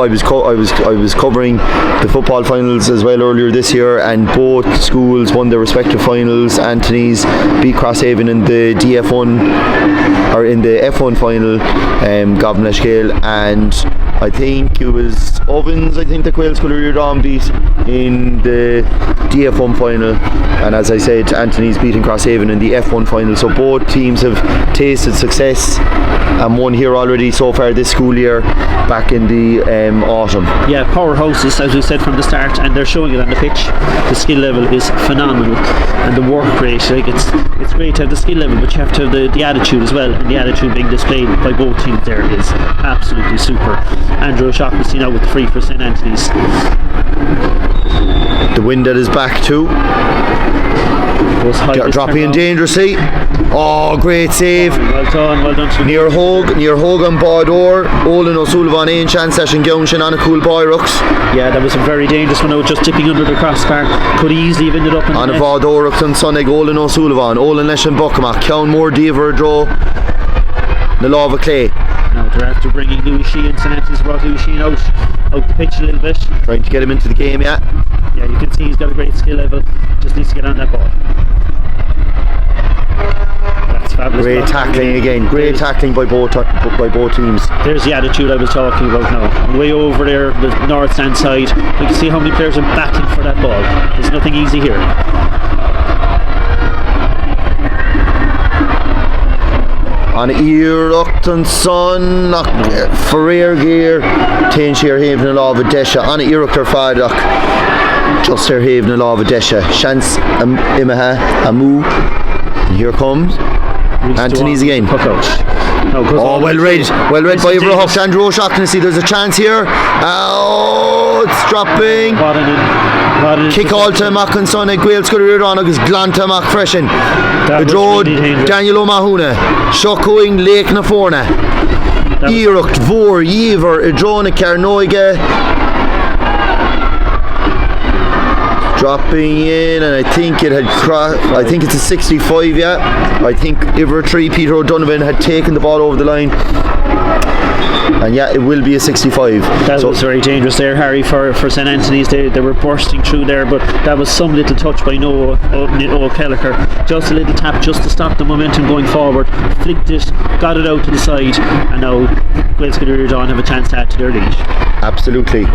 was covering the football finals as well earlier this year, and both schools won their respective finals. Anthony's beat Crosshaven in the DF1 or in the F1 final, Gavin Leishgale, and I think it was Ovens, I think the Wales Ui Riordain beat in the DF1 final, and as I said, Anthony's beating Crosshaven in the F1 final. So both teams have tasted success and won here already so far this school year, back in the autumn. Yeah, powerhouses, as we said from the start, and they're showing it on the pitch. The skill level is phenomenal, and the work rate, like it's great to have the skill level, but you have to have the attitude as well, and the attitude being displayed by both teams there is absolutely super. Andrew O'Shaughnessy now with the free for St Anthony's. The wind at his back too. Dropping dangerously. Oh, great save. Well done. Near Hogan Baudor, Olin O'Sullivan, Ain Chan Session Gaunshin on a cool boy Rux. Yeah, that was a very dangerous one out, just tipping under the crossbar. Could easily have ended up in on a Baudor Rux and Sonig, Olin O'Sullivan, Olin Leshan Buckama, Count Moore Deaver Draw, the Lava Clay. Now they're after bringing Louis Sheehan. St Anthony's brought Louis Sheehan out the pitch a little bit. Trying to get him into the game, yeah. Yeah, you can see he's got a great skill level. Just needs to get on that ball. That's fabulous. Great tackling again. Great tackling by both teams. There's the attitude I was talking about now. Way over there, the north stand side. You can see how many players are battling for that ball. There's nothing easy here. On Iruchtan Son, Ferrer Gear, Tain Sheer Haven and Lava Desha, on Iruchtar Fadak, just there Haven and Lava Desha, Shans Imaha, Amu, and here comes Anthony's again. Oh, well read by Ibrahim Andrew O'Shaughnessy. There's a chance here. Oh, it's dropping. Kick all to Mackinson and Wales Ui Riordain agus Glanta Mac Freshen. The road Daniel O'Mahuna, Shokuing Lake na Forna. Irucht Vor Yever Idrona Carnoiga. Dropping in, and I think it had I think it's a 65, yeah. I think Ivertree Peter O'Donovan had taken the ball over the line. And yeah, it will be a 65. That was very dangerous there, Harry, for St Anthony's. They were bursting through there, but that was some little touch by Noah O'Kelleher. Just a little tap just to stop the momentum going forward. Flicked it, got it out to the side, and now Wales Ui Riordain have a chance to add to their lead. Absolutely.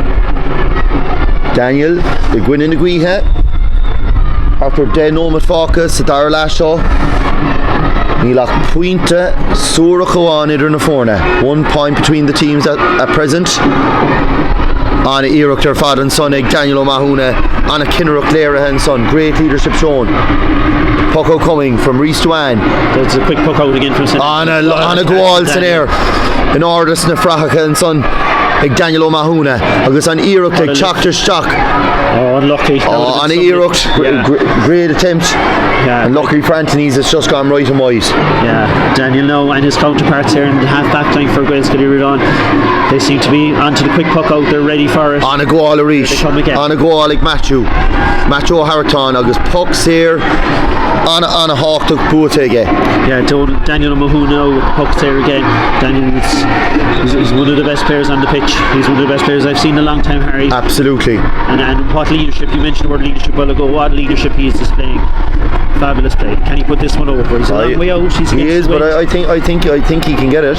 Daniel, the Gwyn in the Guiha. After Den Nomad Focus, Dar Lasho. Nílach Puinte, Sura Chuan Idir na Forna. 1 point between the teams at present. On Iruchtar Fad and Son, Daniel O'Mahuna, on a Kinneruch Lera and Son. Great leadership shown. Puck out coming from Reese Duan. There's a quick puck out again from St. On a Gwal Sanair. In Ordis na Frachaka and Son. Daniel O'Mahuna. Agus on Iruch, Choctor Stock. Oh, unlucky. On Iruch, great attempt. Yeah. And luckily for Anthony's, it's just gone right and wide. Yeah, Daniel now and his counterparts here in the half back line for Wales Ui Riordain. They seem to be onto the quick puck out, they're ready for it. On a goal Arish. On a goal like Matthew O'Haraton, Agus pucks here. On a hawk to Buatege. Yeah, Daniel O'Mahuna with pucks there again. Daniel is one of the best players on the pitch. He's one of the best players I've seen in a long time, Harry. Absolutely. And what leadership, you mentioned the word leadership a while ago, what leadership he is displaying. Fabulous play. Can he put this one over? He's a long way out. He is, but I think he can get it.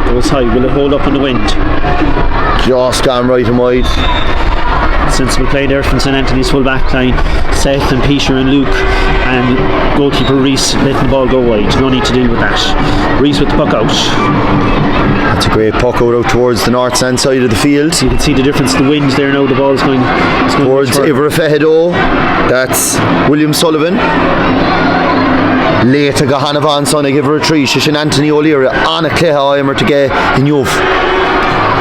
Goes high. Will it hold up in the wind? Just gone right and wide. Sensible play there from St Anthony's full back line. Seth and Peter and Luke and goalkeeper Reese letting the ball go wide. No need to deal with that. Reese with the puck out. That's a great puck out towards the north stand side of the field. You can see the difference, the wind there now, the ball is going towards Iverfehedo. That's William Sullivan. Later Gahanavan son, I give her a tree. Shishin Anthony O'Leary on a Cleha Emer to get in Youth.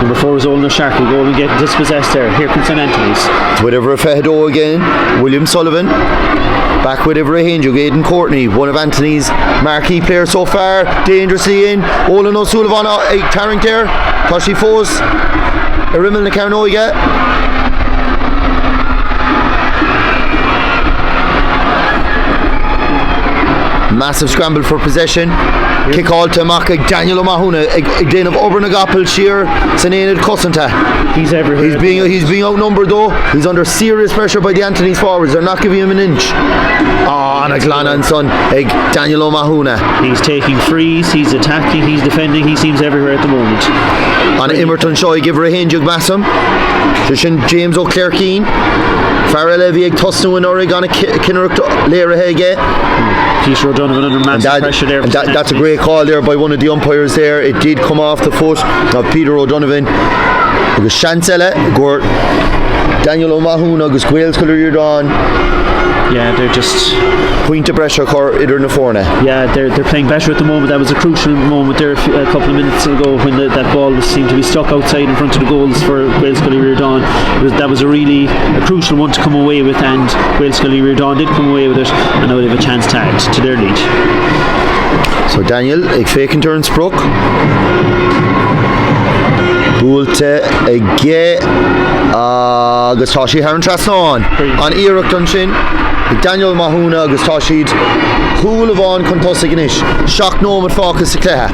Number 4 is Olin O'Shark, will go and get dispossessed there. Here comes St Anthony's. With Iverfehedo again. William Sullivan. Back with Iverahenge, Aidan Courtney, one of Anthony's marquee players so far. Dangerously in. Olin O'Sullivan, Tarrant there. Toshi Foes. Rimmel na Carnoiga. Massive scramble for possession. Kick all to Maka Daniel O'Mahuna. Again of Obernagoppel Shear Sanenid Cossanta. He's everywhere. He's being outnumbered though. He's under serious pressure by the Anthony's forwards. They're not giving him an inch. And a Glannan son. Daniel O'Mahuna. He's taking frees, he's attacking, he's defending, he seems everywhere at the moment. On Imerton Shaw, give her a hinge of Bassam. James O'Clair Keane. Farrell Levy, Tusnu and Oregon, Kinneruk Lera Hege. Peter O'Donovan under massive pressure there. And that's a great call there by one of the umpires there. It did come off the foot of Peter O'Donovan. Agus Chancella, Gort, Daniel O'Mahuna, Agus Wales Ui Riordain. Yeah, they're just point of pressure Idir na Forna. Yeah, they're playing better at the moment. That was a crucial moment there a couple of minutes ago when that ball seemed to be stuck outside in front of the goals for Wales Ui Riordain. That was a crucial one to come away with, and Wales Ui Riordain did come away with it, and now they have a chance to add to their lead. So Daniel, ag fake turn Spruck. Búilte ige agus tá sí ar an trasán an Iarach don sin Daniel Mahuna agus tá siad Chúlahán chun tosaigh inis Seach nómad fácas sa cléthe.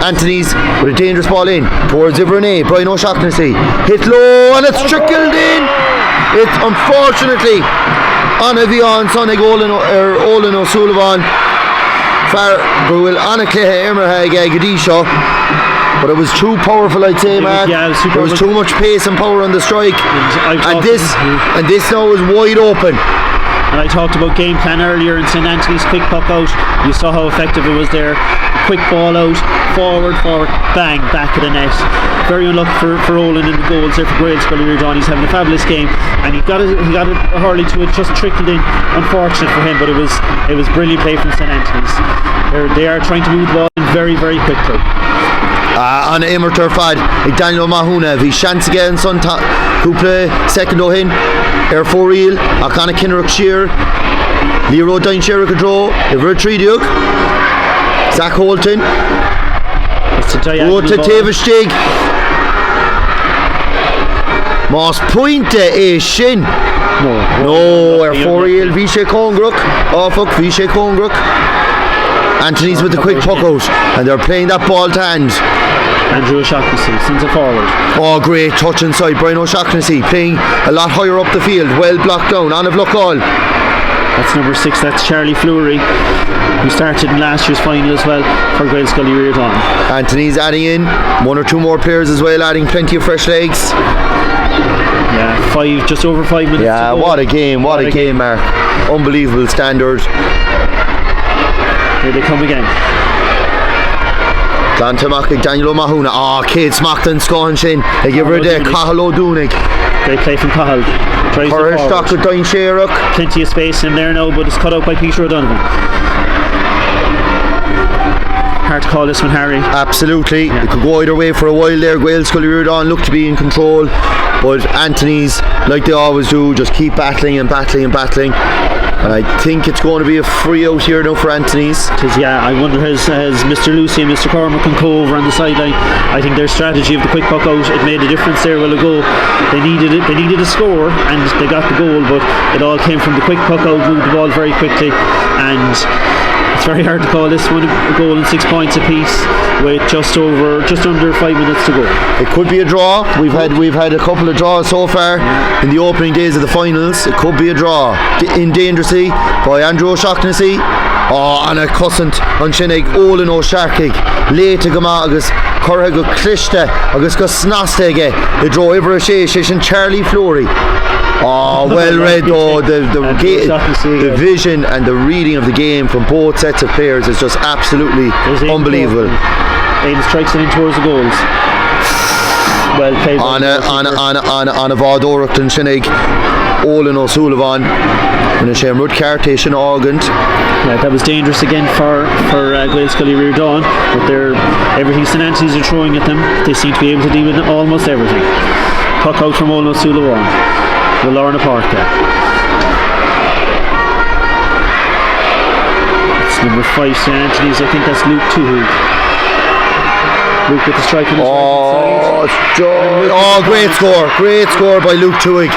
Anthony's with a dangerous ball in towards Ivernay. Brian O'Shaughnessy hit low and it's trickled in. It's unfortunately on a bhíán sonnig Olin O'Sullivan far Bruil Anna Cléthe Emerha ag Gadisha. But it was too powerful, I'd say, man. Yeah, there was too much pace and power on the strike, and this now is wide open. And I talked about game plan earlier in St Anthony's quick puck out. You saw how effective it was there. Quick ball out, forward, bang, back of the net. Very unlucky for Olin in the goals there for Wales Ui Riordain. He's having a fabulous game, and he got it hurley to it, just trickled in. Unfortunate for him, but it was brilliant play from St Anthony's. They are trying to move the ball in very, very quickly. On Imertur fad Daniel Mahuna bhí chance again son cúpla second ó hin for real ach anna Kinneruk Shear Leroy Dain Shear go draw Iver Tridiug Zach Holton Rota Tevestig Mas Pointe é sin no for real Vishay Congruk Vishay Congruk. Anthony's with the quick puck out and they're playing that ball to hand. Andrew O'Shaughnessy sends it forward. Oh, great touch inside. Brian O'Shaughnessy playing a lot higher up the field, well blocked down. On of Luckall. That's number 6, that's Charlie Fleury, who started in last year's final as well for Wales Ui Riordain. Anthony's adding in 1 or 2 more players as well, adding plenty of fresh legs. Yeah, just over 5 minutes. Yeah, to go. what a game, Mark. Unbelievable standard. Here they come again. Glantamach Daniel O'Mahuna. Cade Smackton Scohan Shin. They give her there. Cahill O'Doonig. Great play from Cahill. Corrish Dr. Dain Shearach. Plenty of space in there now, but it's cut out by Peter O'Donovan. Hard to call this one, Harry. Absolutely. It could go either way for a while there. Wales Ui Riordain looked to be in control, but Anthony's, like they always do, just keep battling. And I think it's going to be a free out here now for Anthony's. I wonder has Mr. Lucy and Mr. Cormac can go over on the sideline. I think their strategy of the quick puck out, it made a difference there a while ago. They needed a score and they got the goal, but it all came from the quick puck out, moved the ball very quickly, and it's very hard to call this one a goal and 6 points apiece with just under 5 minutes to go. It could be a draw. We've had a couple of draws so far in the opening days of the finals. It could be a draw. In Dangerously by Andrew O'Shaughnessy. and a cussant an sinnig Olin O'Sharkig léite go má agus chortha go cliste agus go snasta aige I dro ibre sé sin Charlie Flory. Oh, well read though. The vision and the reading of the game from both sets of players is just absolutely unbelievable. Aidan strikes it in towards the goals. Well played. On a Vardorach and Sinnig Olin O'Sullivan in a shame Rud Carty sin August. Yeah, that was dangerous again for GS Ui Riordain, but everything St Anthony's are throwing at them, they seem to be able to deal with almost everything. Puck out from Olin O'Sullivan. The Lorna Park there. It's number 5 St Anthony's, I think that's Luke Tuhug. Luke with the strike on the great score by Luke Tuhig.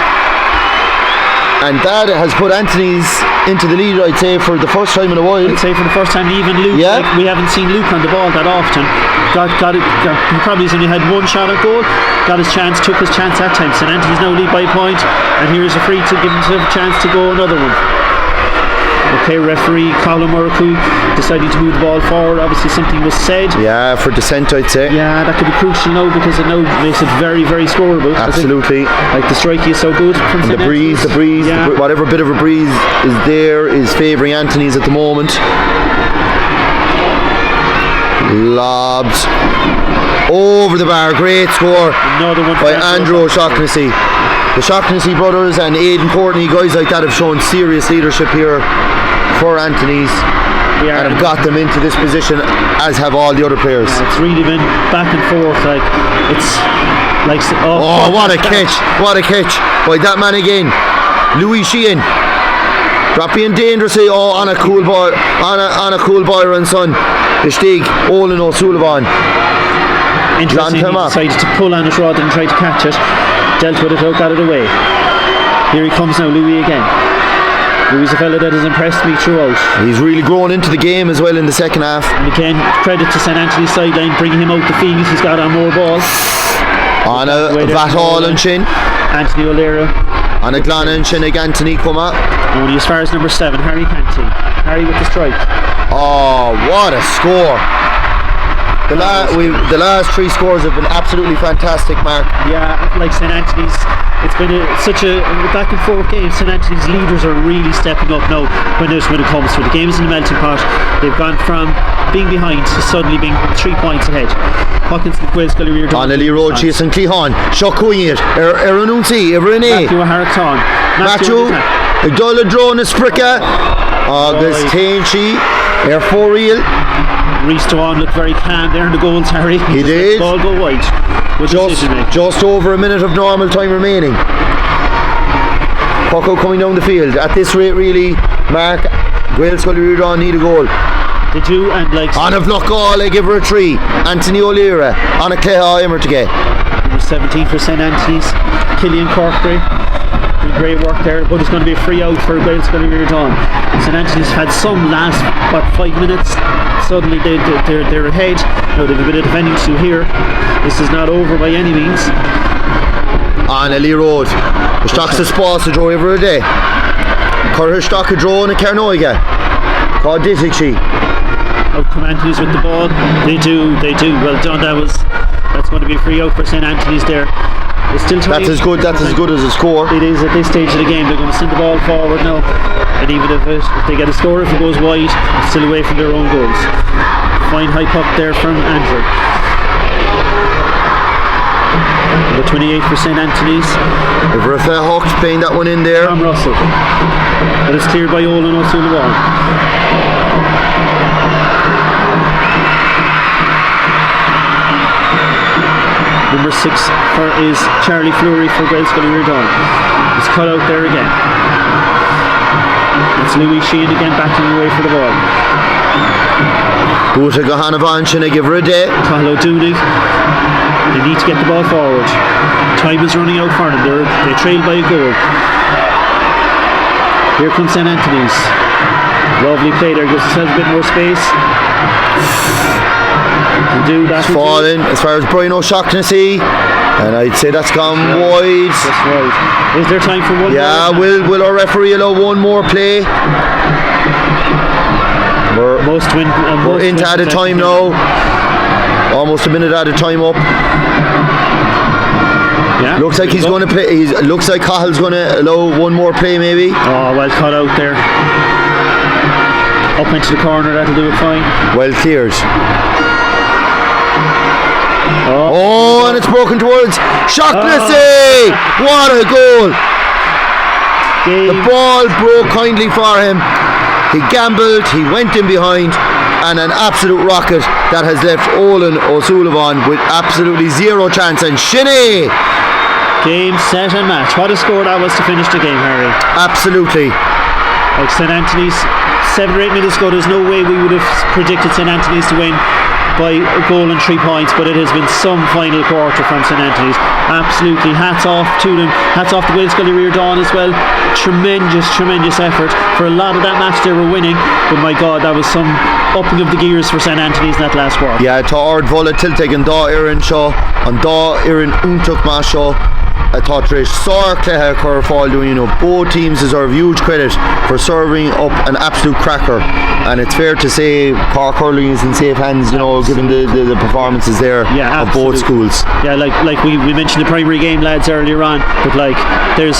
And that has put Anthony's into the lead, I'd say, for the first time in a while. I'd say for the first time, even Luke, we haven't seen Luke on the ball that often. He probably has only had one shot at goal, got his chance, took his chance that time. St Anthony's now lead by a point, and here's a free to give him a chance to go another one. Okay, referee Colin Murraku deciding to move the ball forward. Obviously something was said. Yeah, for dissent I'd say. Yeah, that could be crucial now because it now makes it very, very scoreable. Absolutely. Like the strike is so good from and the breeze, whatever bit of a breeze is there is favouring Anthony's at the moment. Lobs over the bar, great score by Andrew O'Shaughnessy. The Shaughnessy brothers and Aidan Courtney, guys like that have shown serious leadership here for Anthony's and have got them into this position, as have all the other players. Yeah, it's really been back and forth, like it's like what a catch by that man again, Louis Sheehan, dropping dangerously on a cool boy, on a cool boy and son, the Stig Olin O'Sullivan. Interesting, he decided to pull on it rather than try to catch it. Dealt with it out, got it away. Here he comes now, Louis again. Louis is a fellow that has impressed me throughout. He's really grown into the game as well in the second half. And again, credit to St Anthony's sideline, bringing him out the field. He's got on more ball. On a Vathall and Shin. Anthony O'Leary. On a Glana and Shin, Anthony Cuma. Only as far as number 7, Harry Canty. Harry with the strike. Oh, what a score. The last 3 scores have been absolutely fantastic, Mark. Yeah, like St Anthony's, it's been such a back and forth game. St Anthony's leaders are really stepping up now when it comes to the games in the melting pot. They've gone from being behind to suddenly being 3 points ahead. Hawkins and GS Ui Riordain. On a Lee Road, Chase and Clehan. Shokuir, Eranunsi, Everine. Matthew Harrison. Matthew, Dola Drone, Spricka. August Tainchi, Air 4 Real. Reese Dewan looked very calm there in the goals, Harry. He did. Ball go wide. Just over a minute of normal time remaining. Puck out coming down the field. At this rate, really, Mark, GS Ui Riordain need a goal. They do, and like on a Vlockall, I give her a 3. Anthony O'Leary on a Cleha Immer to get. Number 17 for St Anthony's, Killian Corkery. Great work there, but it's going to be a free out for GS Ui Riordain. St Anthony's had some last 5 minutes. Suddenly they're ahead. Now they've a bit of defending to do here. This is not over by any means. On a Lee Road, the stocks of spots to draw every day. Current stock of draw in a Carnoiga. Called Dizzy. Out come Anthony's with the ball. They do. Well done. That's going to be a free out for St Anthony's there. It's still that's as good as a score. It is at this stage of the game. They're going to send the ball forward now, and even if they get a score, if it goes wide, it's still away from their own goals. Fine high puck there from Andrew. Number 28 for St Anthony's. Rafael Hawks playing that one in there. From Russell. But it's cleared by Olin O'Sullivan. Number 6 is Charlie Fleury for GS Ui Riordain. It's cut out there again. It's Louis Sheehan again backing away for the ball. Buta Gohanavan Shina give her a day. Carlo Dooney. They need to get the ball forward. Time is running out for them. They trail by a goal. Here comes St Anthony's. Lovely play there. Gives themselves a bit more space. It's fallen as far as Brian O'Shaughnessy, and I'd say that's gone wide. That's right. Is there time for one more? Yeah, will our referee allow one more play? must win. We're into added time now. Almost a minute added time up. Yeah. Looks like he's going to play. Looks like Cahill's going to allow one more play, maybe. Oh, well cut out there. Up into the corner, that'll do it fine. Well cleared. Oh, and it's broken towards Shaughnessy! What a goal! The ball broke kindly for him. He gambled, he went in behind, and an absolute rocket that has left Olin O'Sullivan with absolutely zero chance. And Shinny! Game, set and match. What a score that was to finish the game, Harry. Absolutely. Like St Anthony's, 7 or 8 minutes ago, there's no way we would have predicted St Anthony's to win by a goal and 3 points, but it has been some final quarter from St Anthony's. Absolutely, hats off to them. Hats off to Scully Riordain as well. Tremendous effort. For a lot of that match they were winning, but my God, that was some upping of the gears for St Anthony's in that last quarter. Yeah, tá ard vola tiltag an dá Iran seo, an dá Iran úntaach má seo. I thought Trish saw Cleha Curfall doing, both teams deserve huge credit for serving up an absolute cracker, and it's fair to say Cork hurling is in safe hands, given the performances there of both schools. Yeah, like we mentioned the primary game lads earlier on, but there's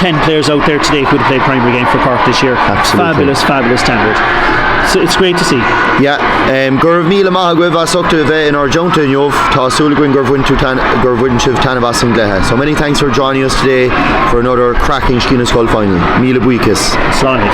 10 players out there today who would have played primary game for Cork this year. Absolutely. Fabulous standard. So it's great to see. Yeah, Gurv Mila Mahagwev Asokta in our Jonta in Yov, Ta Sulagwin Gurvwin Shiv Tanavas and Gleha. So many thanks for joining us today for another cracking Skina Skull final. Mila Buikis. Slánif.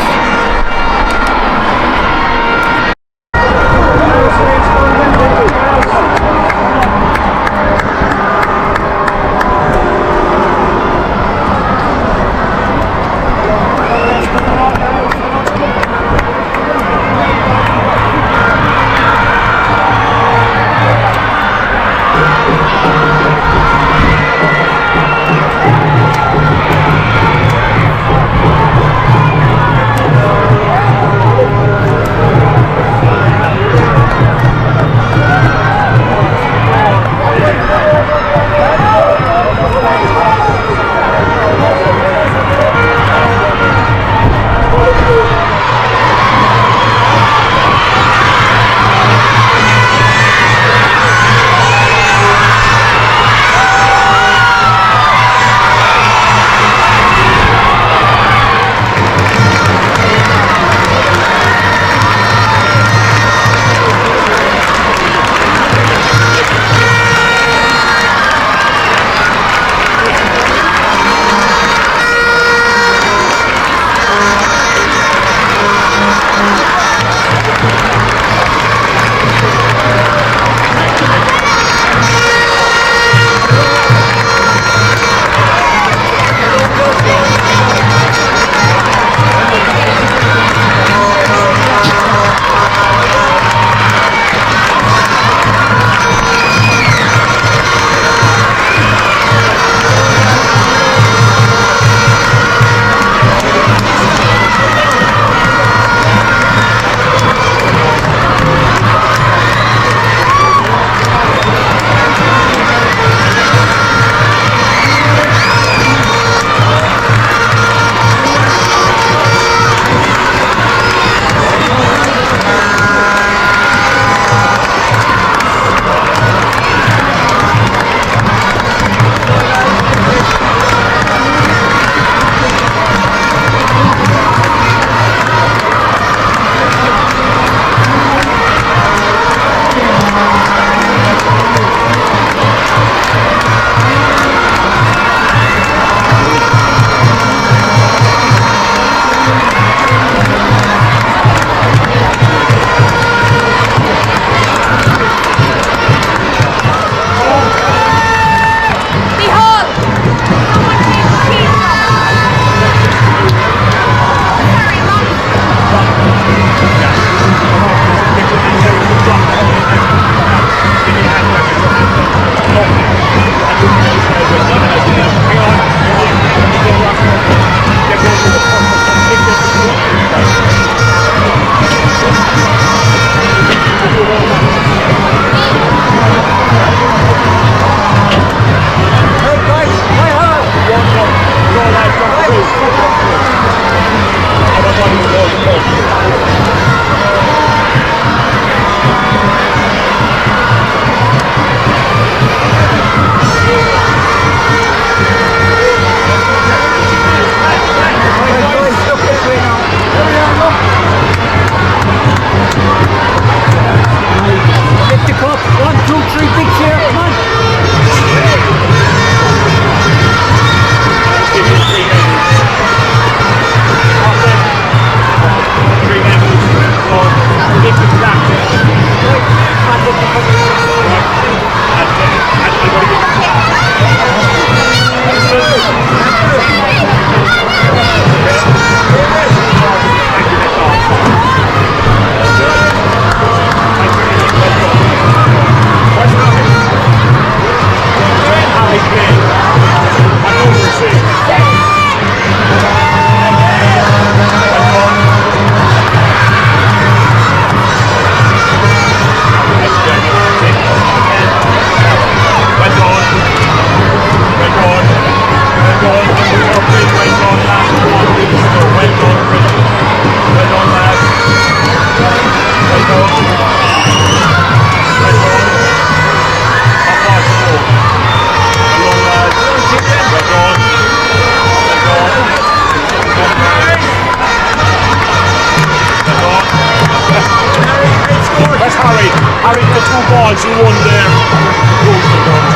Harry, the 2 balls you won there.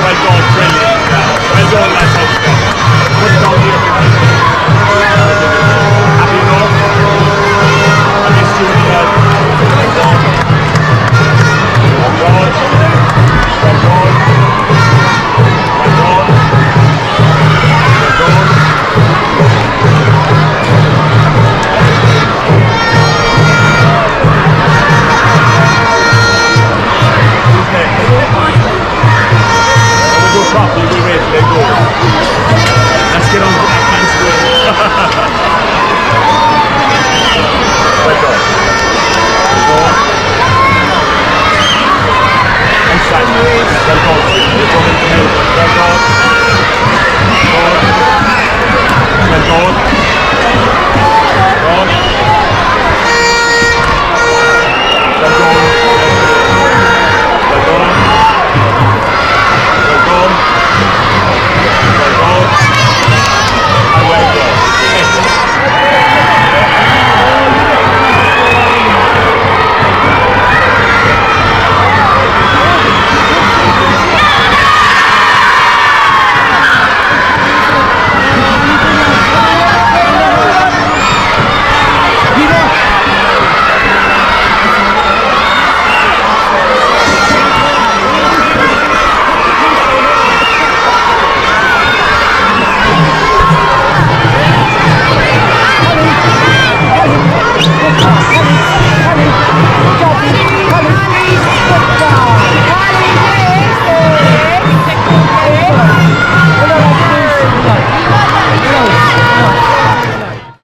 Well done, brilliant. Well done, lads.